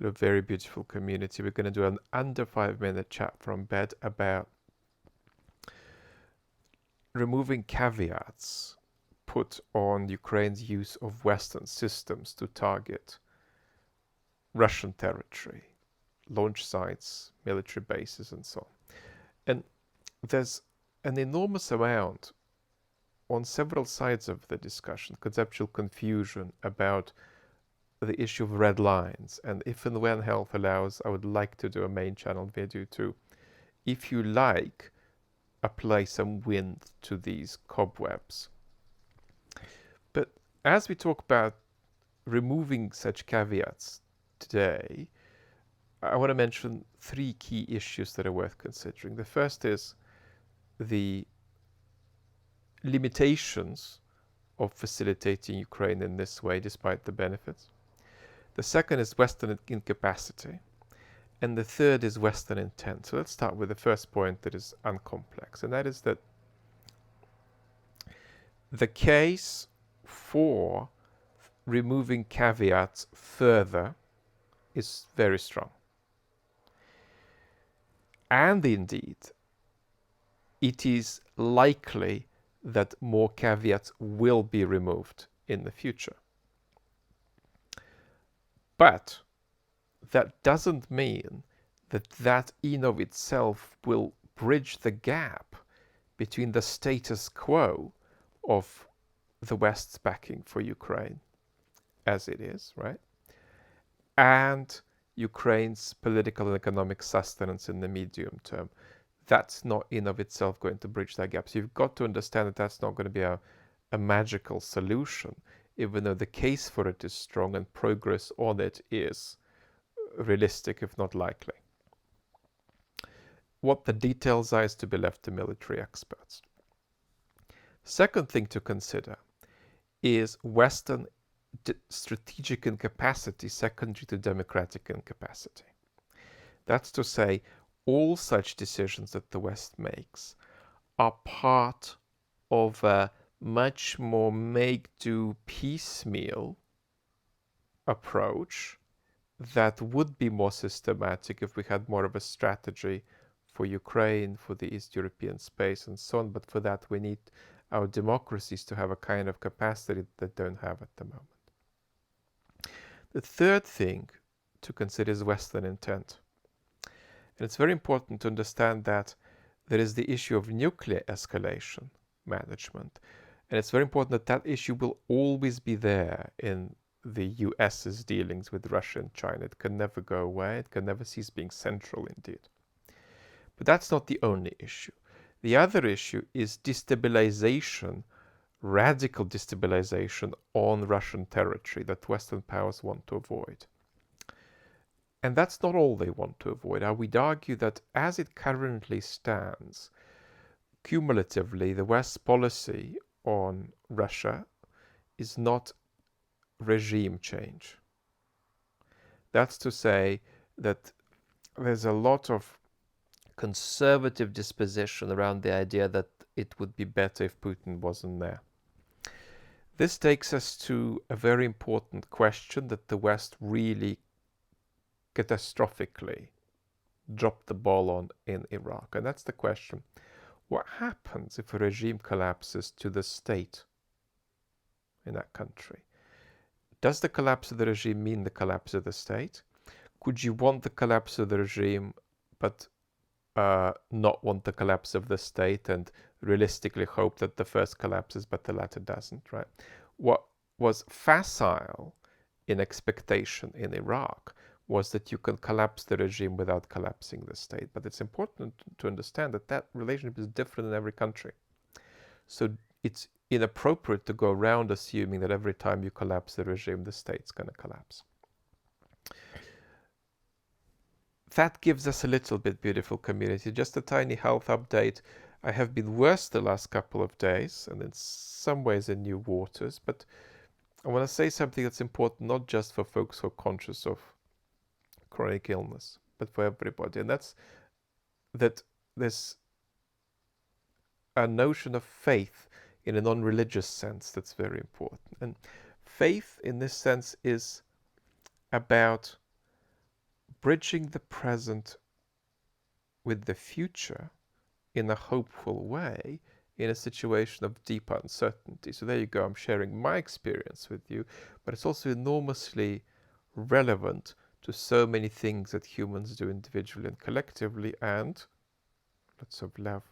A very beautiful community. We're going to do an under 5 minute chat from bed about removing caveats put on Ukraine's use of Western systems to target Russian territory, launch sites, military bases, and so on. And there's an enormous amount on several sides of the discussion, conceptual confusion about the issue of red lines. And if and when health allows, I would like to do a main channel video too. If you like, apply some wind to these cobwebs. But as we talk about removing such caveats today, I want to mention three key issues that are worth considering. The first is the limitations of facilitating Ukraine in this way, despite the benefits. The second is Western incapacity. And the third is Western intent. So let's start with the first point that is uncomplex, and that is that the case for removing caveats further is very strong. And indeed, it is likely that more caveats will be removed in the future. But that doesn't mean that that in of itself will bridge the gap between the status quo of the West's backing for Ukraine, as it is, right, and Ukraine's political and economic sustenance in the medium term. That's not in of itself going to bridge that gap. So you've got to understand that that's not going to be a magical solution, even though the case for it is strong and progress on it is realistic, if not likely. What the details are is to be left to military experts. Second thing to consider is Western strategic incapacity secondary to democratic incapacity. That's to say, all such decisions that the West makes are part of a much more make-do piecemeal approach that would be more systematic if we had more of a strategy for Ukraine, for the East European space, and so on. But for that, we need our democracies to have a kind of capacity that they don't have at the moment. The third thing to consider is Western intent. And it's very important to understand that there is the issue of nuclear escalation management. And it's very important that that issue will always be there in the US's dealings with Russia and China. It can never go away. It can never cease being central indeed. But that's not the only issue. The other issue is destabilization, radical destabilization on Russian territory that Western powers want to avoid. And that's not all they want to avoid. I would argue that as it currently stands, cumulatively, the West's policy on Russia is not regime change. That's to say that there's a lot of conservative disposition around the idea that it would be better if Putin wasn't there. This takes us to a very important question that the West really catastrophically dropped the ball on in Iraq. And that's the question, what happens if a regime collapses to the state in that country? Does the collapse of the regime mean the collapse of the state? Could you want the collapse of the regime but not want the collapse of the state and realistically hope that the first collapses but the latter doesn't, right? What was facile in expectation in Iraq was that you can collapse the regime without collapsing the state. But it's important to understand that that relationship is different in every country. So it's inappropriate to go around assuming that every time you collapse the regime, the state's going to collapse. That gives us a little bit beautiful community. Just a tiny health update. I have been worse the last couple of days, and in some ways in new waters, but I want to say something that's important not just for folks who are conscious of chronic illness, but for everybody. And that's that there's a notion of faith in a non-religious sense that's very important. And faith in this sense is about bridging the present with the future in a hopeful way in a situation of deep uncertainty. So there you go, I'm sharing my experience with you, but it's also enormously relevant to so many things that humans do individually and collectively, and lots of love.